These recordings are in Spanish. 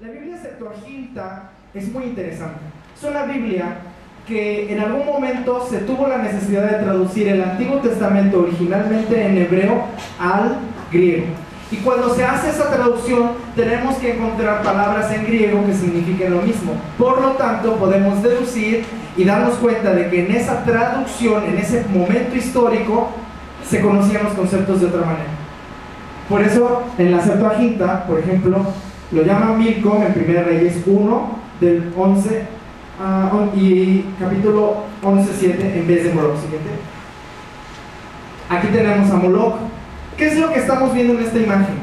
La Biblia Septuaginta es muy interesante. Es una Biblia que en algún momento se tuvo la necesidad de traducir el Antiguo Testamento originalmente en hebreo al griego. Y cuando se hace esa traducción, tenemos que encontrar palabras en griego que signifiquen lo mismo. Por lo tanto, podemos deducir y darnos cuenta de que en esa traducción, en ese momento histórico, se conocían los conceptos de otra manera. Por eso, en la Septuaginta, por ejemplo, lo llama Milcom en 1 Reyes 1, del 11 y capítulo 11:7 en vez de Moloch. Siguiente. Aquí tenemos a Moloch. ¿Qué es lo que estamos viendo en esta imagen?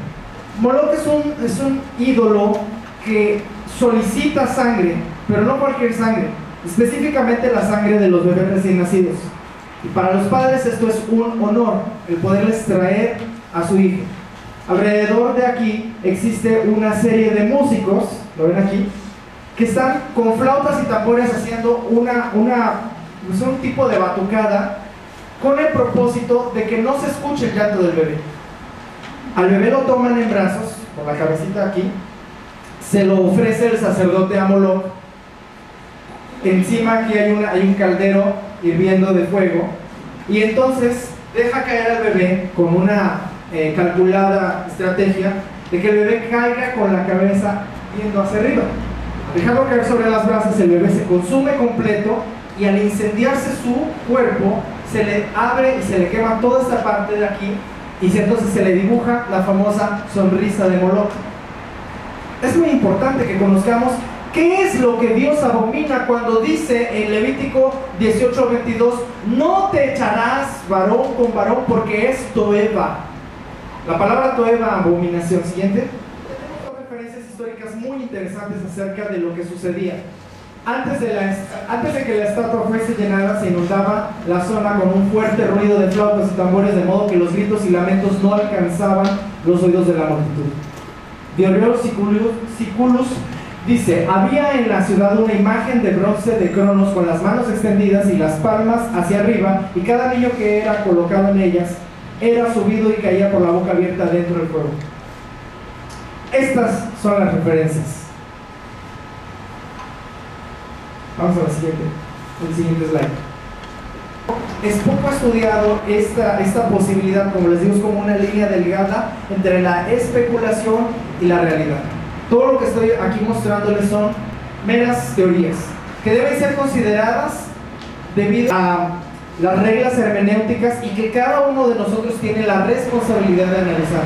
Moloch es un ídolo que solicita sangre, pero no cualquier sangre, específicamente la sangre de los bebés recién nacidos. Y para los padres esto es un honor, el poderles traer a su hijo. Alrededor de aquí existe una serie de músicos, ¿lo ven aquí?, que están con flautas y tambores haciendo un tipo de batucada con el propósito de que no se escuche el llanto del bebé. Al bebé lo toman en brazos, por la cabecita aquí, se lo ofrece el sacerdote a Moloch. Encima aquí hay un caldero hirviendo de fuego, y entonces deja caer al bebé con una calculada estrategia de que el bebé caiga con la cabeza viendo hacia arriba. Dejando caer sobre las brasas, el bebé se consume completo, y al incendiarse su cuerpo se le abre y se le quema toda esta parte de aquí, y entonces se le dibuja la famosa sonrisa de Moloch. Es muy importante que conozcamos qué es lo que Dios abomina cuando dice en Levítico 18:22: no te echarás varón con varón, porque es toeva. La palabra toeva, abominación. Siguiente. Tenemos dos referencias históricas muy interesantes acerca de lo que sucedía. Antes de que la estatua fuese llenada, se inundaba la zona con un fuerte ruido de flautas y tambores, de modo que los gritos y lamentos no alcanzaban los oídos de la multitud. Diorreos Siculus dice: había en la ciudad una imagen de bronce de Cronos con las manos extendidas y las palmas hacia arriba, y cada niño que era colocado en ellas era subido y caía por la boca abierta dentro del fuego. Estas son las referencias. Vamos a la siguiente, el siguiente slide. Es poco estudiado esta posibilidad, como les digo, es como una línea delgada entre la especulación y la realidad. Todo lo que estoy aquí mostrándoles son meras teorías que deben ser consideradas debido a las reglas hermenéuticas, y que cada uno de nosotros tiene la responsabilidad de analizar.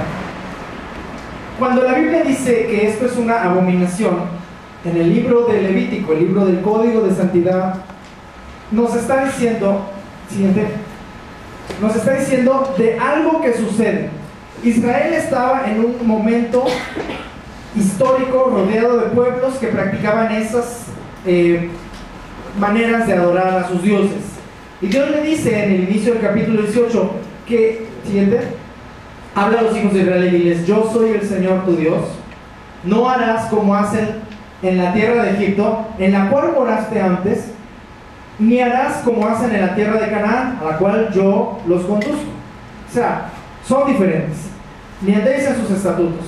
Cuando la Biblia dice que esto es una abominación, en el libro de Levítico, el libro del Código de Santidad, nos está diciendo, siguiente, nos está diciendo de algo que sucede. Israel estaba en un momento histórico rodeado de pueblos que practicaban esas maneras de adorar a sus dioses. Y Dios le dice en el inicio del capítulo 18 que, siguiente, habla a los hijos de Israel y diles: yo soy el Señor tu Dios, no harás como hacen en la tierra de Egipto, en la cual moraste antes, ni harás como hacen en la tierra de Canaán, a la cual yo los conduzco. O sea, son diferentes. Ni andéis en sus estatutos.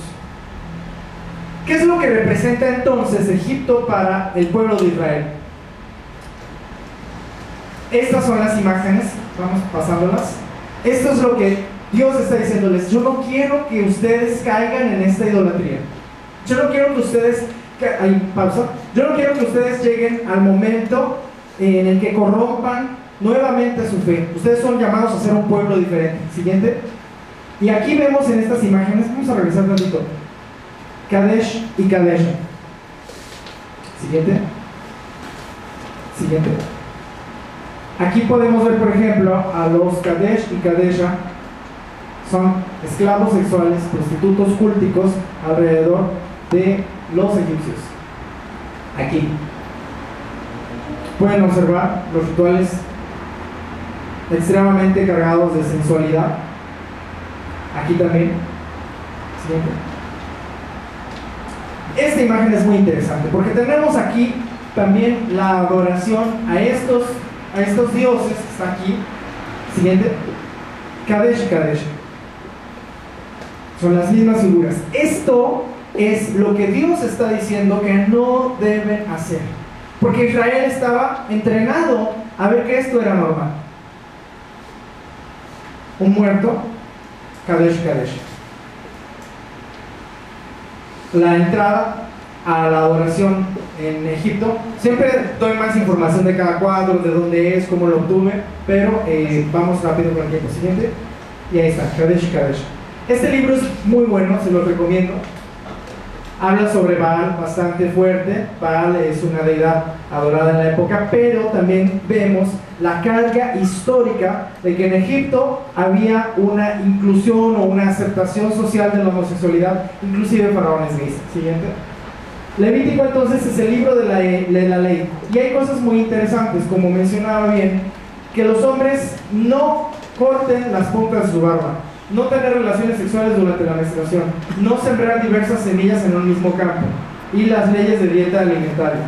¿Qué es lo que representa entonces Egipto para el pueblo de Israel? Estas son las imágenes, vamos pasándolas. Esto es lo que Dios está diciéndoles: yo no quiero que ustedes caigan en esta idolatría. Yo no quiero que ustedes... Yo no quiero que ustedes lleguen al momento en el que corrompan nuevamente su fe. Ustedes son llamados a ser un pueblo diferente. Siguiente. Y aquí vemos en estas imágenes, vamos a revisar un ratito, Kadesh y Kadesha. Siguiente. Siguiente. Aquí podemos ver, por ejemplo, a los Kadesh y Kadesha. Son esclavos sexuales, prostitutos culticos alrededor de los egipcios. Aquí pueden observar los rituales extremadamente cargados de sensualidad. Aquí también. Siguiente. Esta imagen es muy interesante porque tenemos aquí también la adoración a estos dioses que están aquí. Siguiente. Kadesh y Kadesh son las mismas figuras. Esto es lo que Dios está diciendo que no deben hacer. Porque Israel estaba entrenado a ver que esto era normal. Un muerto, Kadesh Kadesh. La entrada a la adoración en Egipto. Siempre doy más información de cada cuadro, de dónde es, cómo lo obtuve, pero vamos rápido con el tiempo siguiente. Y ahí está, Kadesh Kadesh. Este libro es muy bueno, se lo recomiendo. Habla sobre Baal bastante fuerte. Baal es una deidad adorada en la época, pero también vemos la carga histórica de que en Egipto había una inclusión o una aceptación social de la homosexualidad, inclusive faraones gays. Siguiente. Levítico entonces es el libro de la ley, y hay cosas muy interesantes, como mencionaba bien, que los hombres no corten las puntas de su barba, no tener relaciones sexuales durante la menstruación, no sembrar diversas semillas en un mismo campo, y las leyes de dieta alimentaria.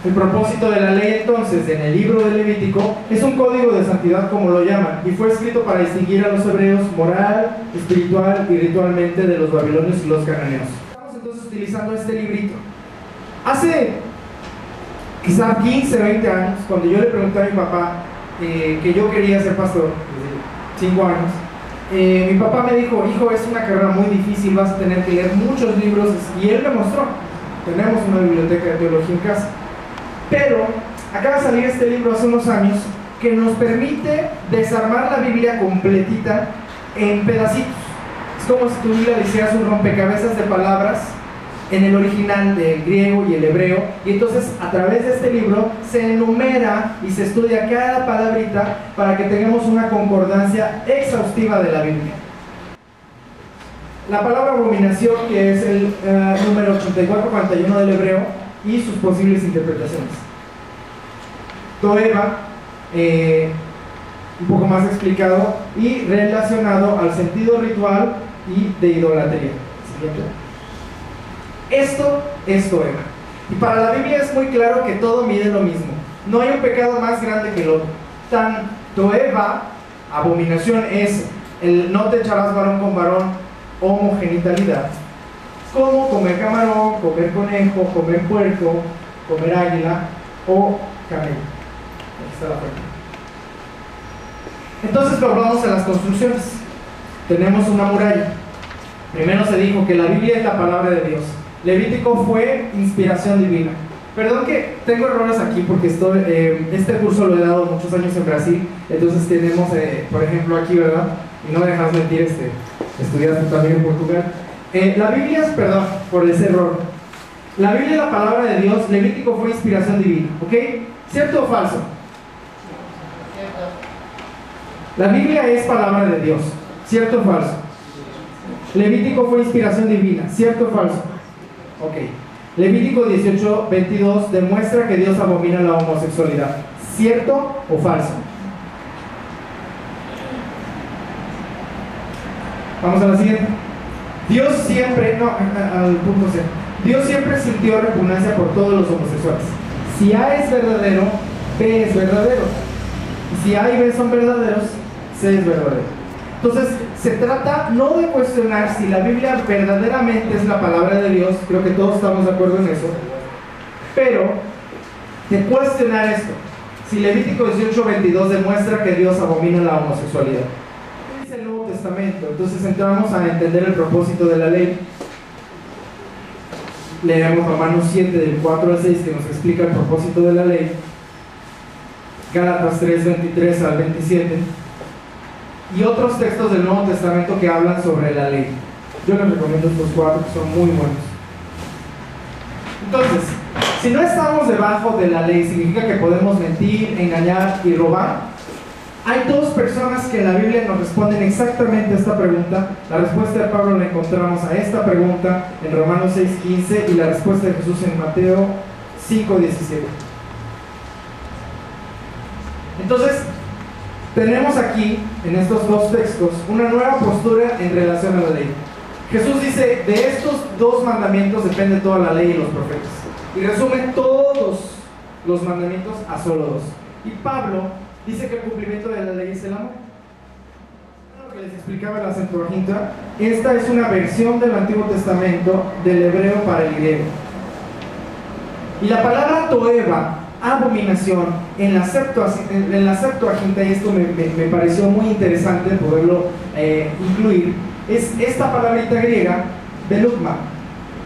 El propósito de la ley entonces en el libro de Levítico es un código de santidad, como lo llaman, y fue escrito para distinguir a los hebreos moral, espiritual y ritualmente de los babilonios y los cananeos. Estamos entonces utilizando este librito. Hace quizá 15, 20 años, cuando yo le pregunté a mi papá que yo quería ser pastor, 5 años, mi papá me dijo: hijo, es una carrera muy difícil, vas a tener que leer muchos libros, y él me mostró. Tenemos una biblioteca de teología en casa, pero acaba de salir este libro hace unos años que nos permite desarmar la Biblia completita en pedacitos. Es como si tu Biblia le hicieras un rompecabezas de palabras en el original del griego y el hebreo, y entonces a través de este libro se enumera y se estudia cada palabrita para que tengamos una concordancia exhaustiva de la Biblia. La palabra abominación, que es el número 8441 del hebreo, y sus posibles interpretaciones. Toeva, un poco más explicado y relacionado al sentido ritual y de idolatría. Siguiente. Esto es Toeva. Y para la Biblia es muy claro que todo mide lo mismo. No hay un pecado más grande que el otro. Tan Toeva, abominación, es el no te echarás varón con varón, homogenitalidad, como comer camarón, comer conejo, comer puerco, comer águila o camello. Aquí está la puerta. Entonces volvamos a las construcciones. Tenemos una muralla. Primero se dijo que la Biblia es la palabra de Dios. Levítico fue inspiración divina. Perdón que tengo errores aquí porque este curso lo he dado muchos años en Brasil. Entonces tenemos, por ejemplo, aquí, ¿verdad? Y no me dejas mentir, estudiaste también en Portugal. La Biblia es, perdón por ese error, la Biblia es la palabra de Dios. Levítico fue inspiración divina, ¿ok? ¿Cierto o falso? La Biblia es palabra de Dios, ¿cierto o falso? Levítico fue inspiración divina, ¿cierto o falso? Ok. Levítico 18:22 demuestra que Dios abomina la homosexualidad, ¿cierto o falso? Vamos a la siguiente. Dios siempre, al punto C. Dios siempre sintió repugnancia por todos los homosexuales. Si A es verdadero, B es verdadero. Y si A y B son verdaderos, C es verdadero. Entonces, se trata no de cuestionar si la Biblia verdaderamente es la palabra de Dios, creo que todos estamos de acuerdo en eso, pero de cuestionar esto. Si Levítico 18:22 demuestra que Dios abomina la homosexualidad. El Nuevo Testamento. Entonces entramos a entender el propósito de la ley. Leemos Romanos 7 del 4 al 6 que nos explica el propósito de la ley. Gálatas 3:23 al 27 y otros textos del Nuevo Testamento que hablan sobre la ley. Yo les recomiendo estos 4 que son muy buenos. Entonces, si no estamos debajo de la ley, significa que podemos mentir, engañar y robar. Hay 2 personas que en la Biblia nos responden exactamente a esta pregunta. La respuesta de Pablo la encontramos a esta pregunta en Romanos 6:15 y la respuesta de Jesús en Mateo 5:17. Entonces, tenemos aquí, en estos 2 textos, una nueva postura en relación a la ley. Jesús dice, de estos 2 mandamientos depende toda la ley y los profetas. Y resume todos los mandamientos a solo 2. Y Pablo dice que el cumplimiento de la ley es el amor. Lo que les explicaba la Septuaginta, esta es una versión del Antiguo Testamento del hebreo para el griego. Y la palabra toeva, abominación, en la Septuaginta, y esto me pareció muy interesante poderlo incluir, es esta palabrita griega, belugma,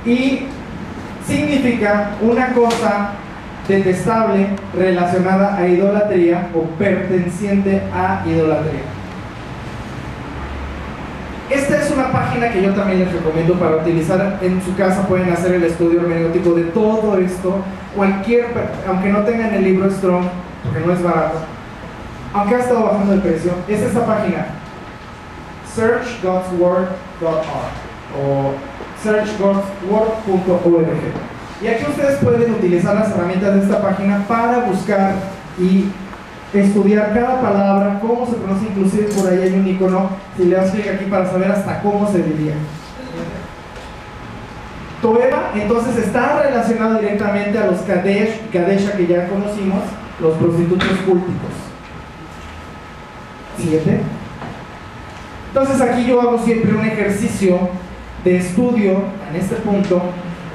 y significa una cosa detestable relacionada a idolatría o perteneciente a idolatría. Esta es una página que yo también les recomiendo para utilizar en su casa. Pueden hacer el estudio hermenéutico de todo esto. Aunque no tengan el libro Strong, porque no es barato, aunque ha estado bajando el precio, es esta página, searchgodsword.org o searchgodsword.org. Y aquí ustedes pueden utilizar las herramientas de esta página para buscar y estudiar cada palabra, cómo se pronuncia. Inclusive por ahí hay un icono, si le das clic aquí, para saber hasta cómo se diría. Toeva entonces está relacionado directamente a los Kadesha que ya conocimos, los prostitutos cúlticos. 7. Entonces aquí yo hago siempre un ejercicio de estudio en este punto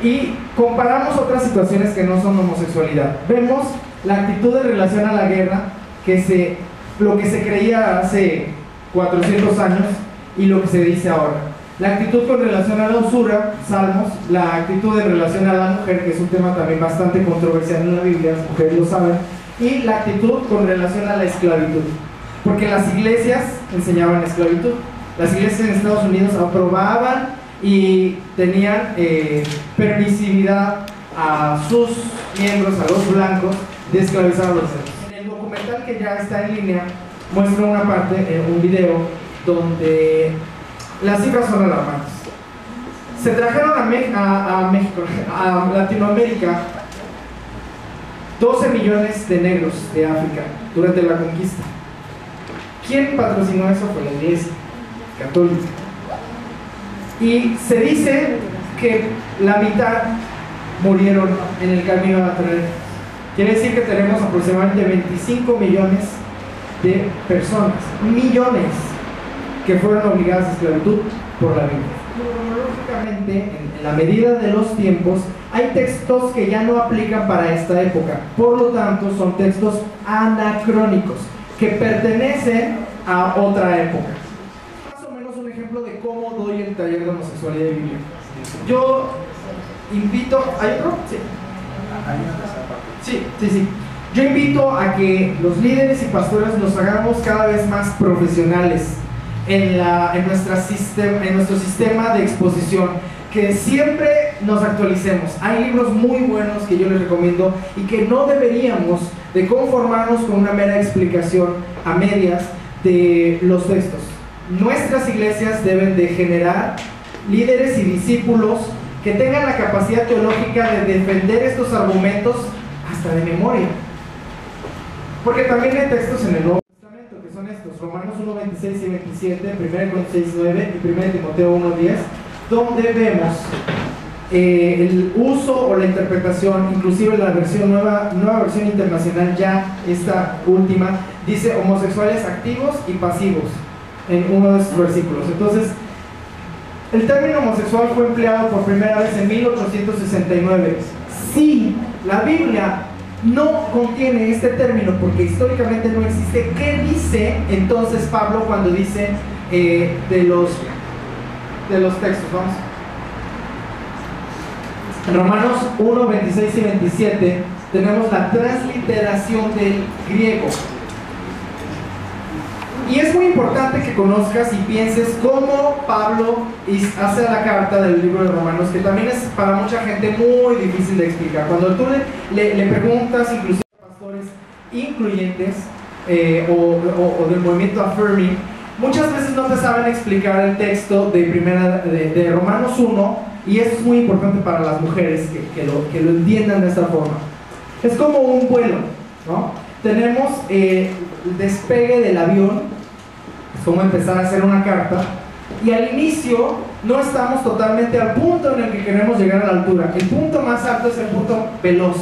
y comparamos otras situaciones que no son homosexualidad. Vemos la actitud en relación a la guerra, lo que se creía hace 400 años y lo que se dice ahora. La actitud con relación a la usura, Salmos. La actitud en relación a la mujer, que es un tema también bastante controversial en la Biblia, las mujeres lo saben. Y la actitud con relación a la esclavitud, porque las iglesias enseñaban esclavitud. Las iglesias en Estados Unidos aprobaban y tenían permisividad a sus miembros, a los blancos, de esclavizar a los negros. En el documental que ya está en línea muestra una parte, un video, donde las cifras son alarmantes. Se trajeron a México, a Latinoamérica, 12 millones de negros de África durante la conquista. ¿Quién patrocinó eso? Fue la Iglesia Católica. Y se dice que la mitad murieron en el camino a traer. Quiere decir que tenemos aproximadamente 25 millones de personas, millones, que fueron obligadas a esclavitud por la Biblia. Cronológicamente, en la medida de los tiempos, hay textos que ya no aplican para esta época. Por lo tanto, son textos anacrónicos, que pertenecen a otra época. Más o menos un ejemplo de cómo doy el taller de homosexualidad y Biblia. Yo invito... ¿Hay otro? Sí. Sí. Yo invito a que los líderes y pastores nos hagamos cada vez más profesionales en nuestro sistema de exposición, que siempre nos actualicemos. Hay libros muy buenos que yo les recomiendo y que no deberíamos de conformarnos con una mera explicación a medias de los textos. Nuestras iglesias deben de generar líderes y discípulos que tengan la capacidad teológica de defender estos argumentos hasta de memoria. Porque también hay textos en el Nuevo Testamento que son estos: Romanos 1, 26 y 27, 1 Corintios 6, 9 y 1 Timoteo 1, 10, donde vemos el uso o la interpretación, inclusive la nueva versión internacional, ya esta última, dice homosexuales activos y pasivos en uno de estos versículos. Entonces, el término homosexual fue empleado por primera vez en 1869. Sí, la Biblia no contiene este término porque históricamente no existe. ¿Qué dice entonces Pablo cuando dice de los textos? Vamos. En Romanos 1, 26 y 27 tenemos la transliteración del griego. Y es muy importante que conozcas y pienses cómo Pablo hace la carta del libro de Romanos, que también es para mucha gente muy difícil de explicar. Cuando tú le preguntas, inclusive a pastores incluyentes o del movimiento Affirming, muchas veces no te saben explicar el texto de Romanos 1, y eso es muy importante para las mujeres que lo entiendan de esta forma. Es como un vuelo, ¿no? Tenemos el despegue del avión, es como empezar a hacer una carta, y al inicio no estamos totalmente al punto en el que queremos llegar a la altura. El punto más alto es el punto veloz.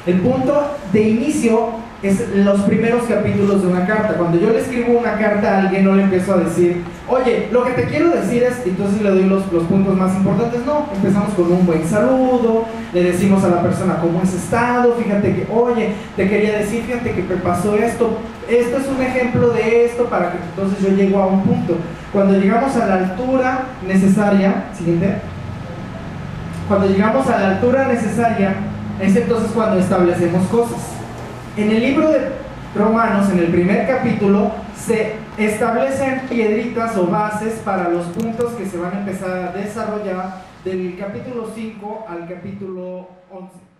El punto de inicio es los primeros capítulos de una carta. Cuando yo le escribo una carta a alguien, no le empiezo a decir, oye, lo que te quiero decir es, entonces le doy los puntos más importantes. No, empezamos con un buen saludo, le decimos a la persona cómo has estado, fíjate que, oye, te quería decir, fíjate que me pasó esto es un ejemplo de esto, para que entonces yo llego a un punto. Cuando llegamos a la altura necesaria, siguiente, cuando llegamos a la altura necesaria, es entonces cuando establecemos cosas. En el libro de Romanos, en el primer capítulo, se establecen piedritas o bases para los puntos que se van a empezar a desarrollar del capítulo 5 al capítulo 11.